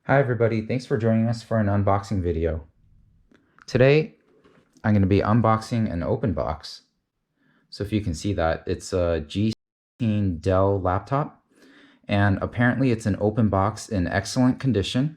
Hi everybody, thanks for joining us for an unboxing video. Today, I'm going to be unboxing an open box. So if you can see that, it's a G15 Dell laptop, and apparently it's an open box in excellent condition,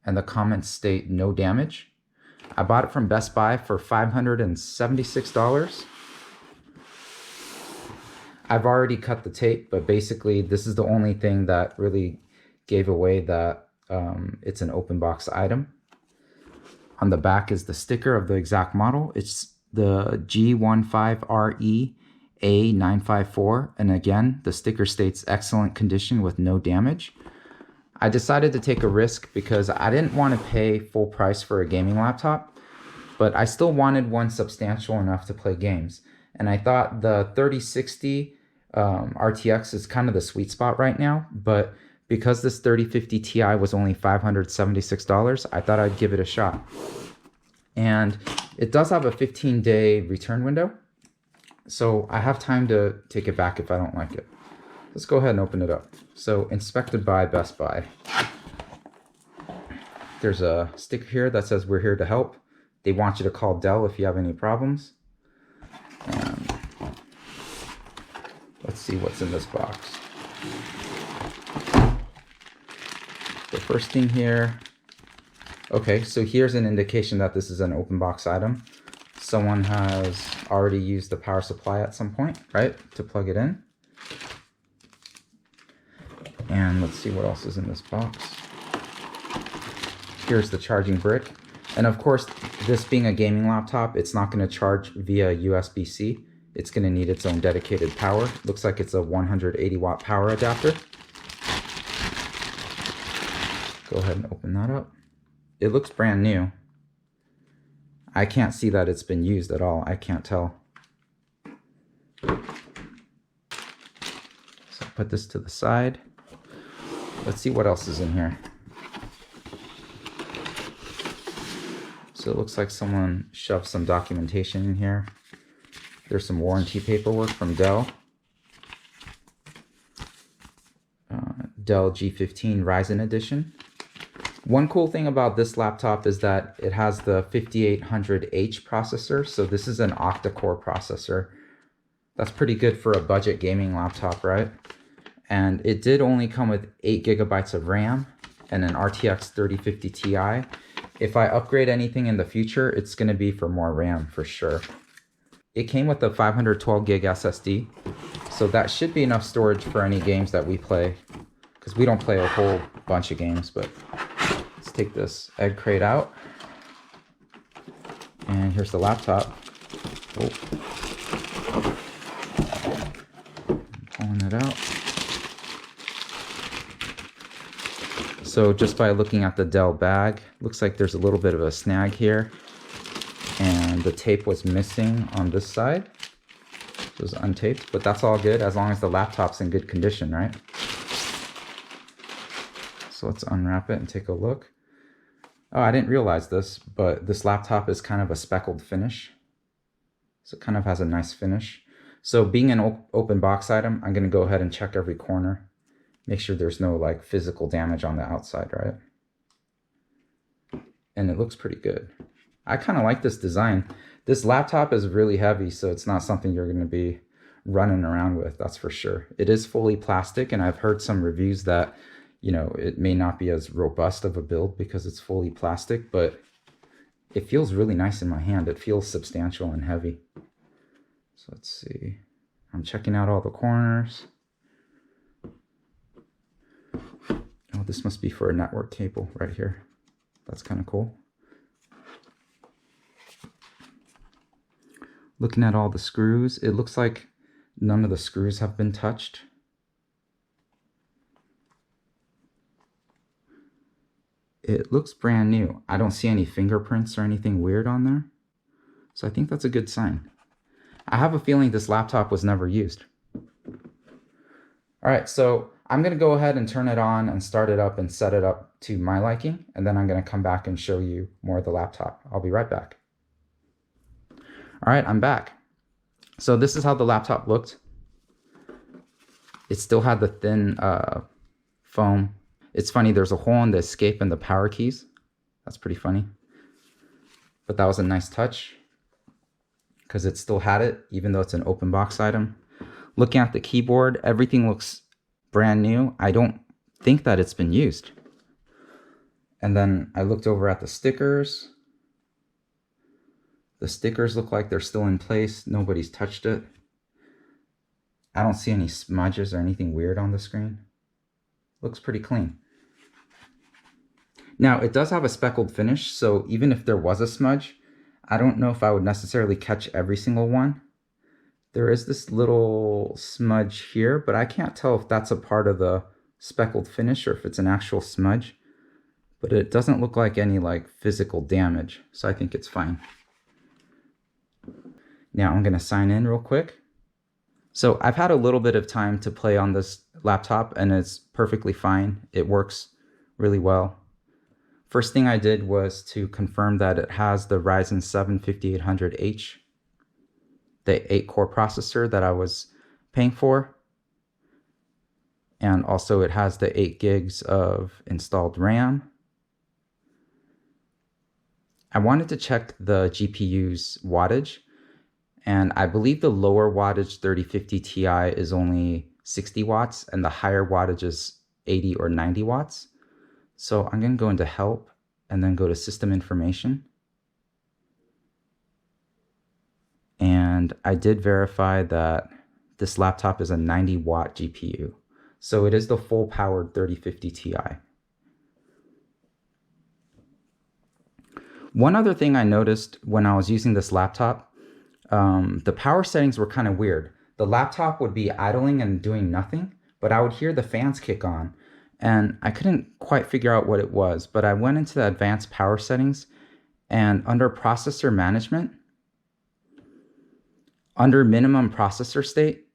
and the comments state no damage. I bought it from Best Buy for $576. I've already cut the tape, but basically this is the only thing that really gave away that it's an open box item. On the back is the sticker of the exact model. It's the G15RE A954, and again, the sticker states excellent condition with no damage. I decided to take a risk because I didn't want to pay full price for a gaming laptop, but I still wanted one substantial enough to play games. And I thought the 3060 RTX is kind of the sweet spot right now, but because this 3050 Ti was only $576, I thought I'd give it a shot. And it does have a 15-day return window, so I have time to take it back if I don't like it. Let's go ahead and open it up. So, inspected by Best Buy. There's a sticker here that says we're here to help. They want you to call Dell if you have any problems. And let's see what's in this box. The first thing here, okay, so here's an indication that this is an open box item. Someone has already used the power supply at some point, right, to plug it in. And let's see what else is in this box. Here's the charging brick. And of course, this being a gaming laptop, it's not going to charge via USB-C. It's going to need its own dedicated power. Looks like it's a 180 watt power adapter. Go ahead and open that up. It looks brand new. I can't see that it's been used at all. I can't tell. So I'll put this to the side. Let's see what else is in here. So it looks like someone shoved some documentation in here. There's some warranty paperwork from Dell. Dell G15 Ryzen edition. One cool thing about this laptop is that it has the 5800H processor. So this is an octa-core processor. That's pretty good for a budget gaming laptop, right? And it did only come with 8 gigabytes of RAM and an RTX 3050 Ti. If I upgrade anything in the future, it's going to be for more RAM for sure. It came with a 512 gig SSD, so that should be enough storage for any games that we play, because we don't play a whole bunch of games. But let's take this egg crate out, and here's the laptop. Oh. Pulling it out. So just by looking at the Dell bag, looks like there's a little bit of a snag here, and the tape was missing on this side. It was untaped, but that's all good as long as the laptop's in good condition, right? So let's unwrap it and take a look. Oh, I didn't realize this, but this laptop is kind of a speckled finish. So it kind of has a nice finish. So being an open box item, I'm going to go ahead and check every corner. Make sure there's no like physical damage on the outside, right? And it looks pretty good. I kind of like this design. This laptop is really heavy, so it's not something you're going to be running around with, that's for sure. It is fully plastic, and I've heard some reviews that, you know, it may not be as robust of a build because it's fully plastic, but it feels really nice in my hand. It feels substantial and heavy. So let's see. I'm checking out all the corners. Oh, this must be for a network cable right here. That's kind of cool. Looking at all the screws, it looks like none of the screws have been touched. It looks brand new. I don't see any fingerprints or anything weird on there. So I think that's a good sign. I have a feeling this laptop was never used. All right, so I'm going to go ahead and turn it on and start it up and set it up to my liking, and then I'm going to come back and show you more of the laptop. I'll be right back. All right, I'm back. So this is how the laptop looked. It still had the thin foam. It's funny, there's a hole in the escape and the power keys. That's pretty funny. But that was a nice touch because it still had it, even though it's an open box item. Looking at the keyboard, everything looks brand new. I don't think that it's been used. And then I looked over at the stickers. The stickers look like they're still in place. Nobody's touched it. I don't see any smudges or anything weird on the screen. Looks pretty clean. Now, it does have a speckled finish, so even if there was a smudge, I don't know if I would necessarily catch every single one. There is this little smudge here, but I can't tell if that's a part of the speckled finish or if it's an actual smudge. But it doesn't look like any physical damage, so I think it's fine. Now I'm gonna sign in real quick. So I've had a little bit of time to play on this laptop and it's perfectly fine. It works really well. First thing I did was to confirm that it has the Ryzen 7 5800H, the 8-core processor that I was paying for. And also it has the 8 gigs of installed RAM. I wanted to check the GPU's wattage, and I believe the lower wattage 3050 Ti is only 60 watts and the higher wattage is 80 or 90 watts. So I'm going to go into help and then go to system information. And I did verify that this laptop is a 90 watt GPU. So it is the full powered 3050 Ti. One other thing I noticed when I was using this laptop, the power settings were kind of weird. The laptop would be idling and doing nothing, but I would hear the fans kick on. And I couldn't quite figure out what it was, but I went into the advanced power settings and under processor management, under minimum processor state,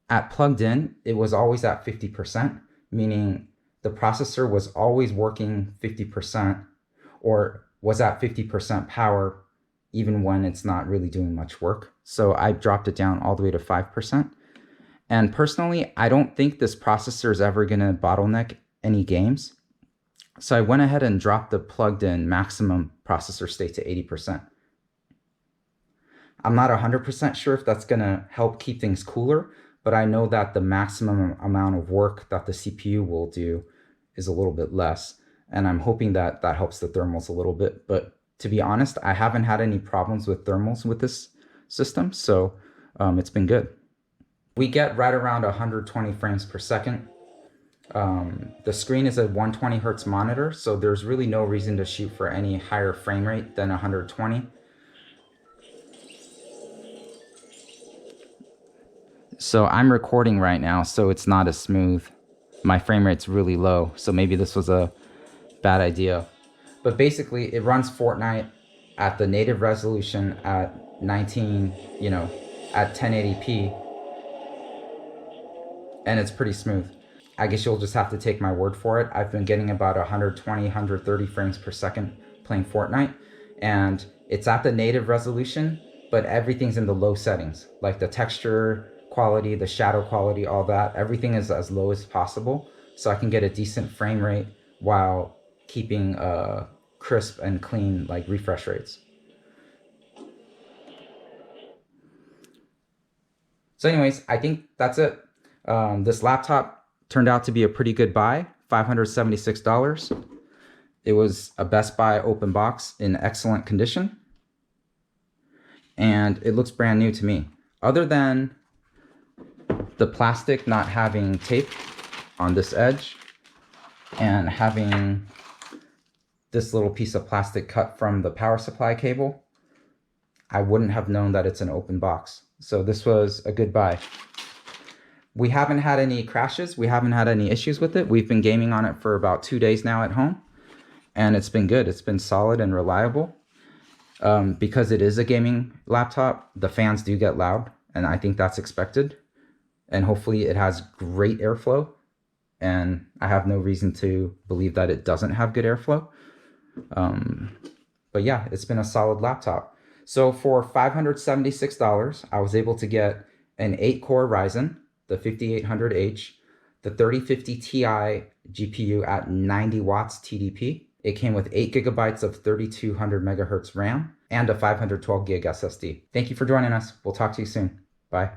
at plugged in, it was always at 50%, meaning the processor was always working 50% or was at 50% power even when it's not really doing much work. So I dropped it down all the way to 5%. And personally, I don't think this processor is ever gonna bottleneck any games. So I went ahead and dropped the plugged in maximum processor state to 80%. I'm not 100% sure if that's gonna help keep things cooler, but I know that the maximum amount of work that the CPU will do is a little bit less. And I'm hoping that that helps the thermals a little bit. But to be honest, I haven't had any problems with thermals with this system, so it's been good. We get right around 120 frames per second. The screen is a 120 hertz monitor, so there's really no reason to shoot for any higher frame rate than 120. So I'm recording right now, so it's not as smooth. My frame rate's really low, so maybe this was a bad idea. But basically, it runs Fortnite at the native resolution at 19, at 1080p. And it's pretty smooth. I guess you'll just have to take my word for it. I've been getting about 120, 130 frames per second playing Fortnite. And it's at the native resolution, but everything's in the low settings. Like the texture quality, the shadow quality, all that. Everything is as low as possible. So I can get a decent frame rate while keeping crisp and clean refresh rates. So anyways, I think that's it. This laptop turned out to be a pretty good buy, $576. It was a Best Buy open box in excellent condition. And it looks brand new to me. Other than the plastic not having tape on this edge and having this little piece of plastic cut from the power supply cable, I wouldn't have known that it's an open box. So this was a good buy. We haven't had any crashes. We haven't had any issues with it. We've been gaming on it for about 2 days now at home, and it's been good. It's been solid and reliable. Because it is a gaming laptop, the fans do get loud, and I think that's expected. And hopefully it has great airflow, and I have no reason to believe that it doesn't have good airflow. But yeah, it's been a solid laptop. So for $576, I was able to get an 8-core Ryzen, the 5800H, the 3050 Ti GPU at 90 watts TDP. It came with 8 gigabytes of 3200 megahertz RAM and a 512 gig SSD. Thank you for joining us. We'll talk to you soon. Bye.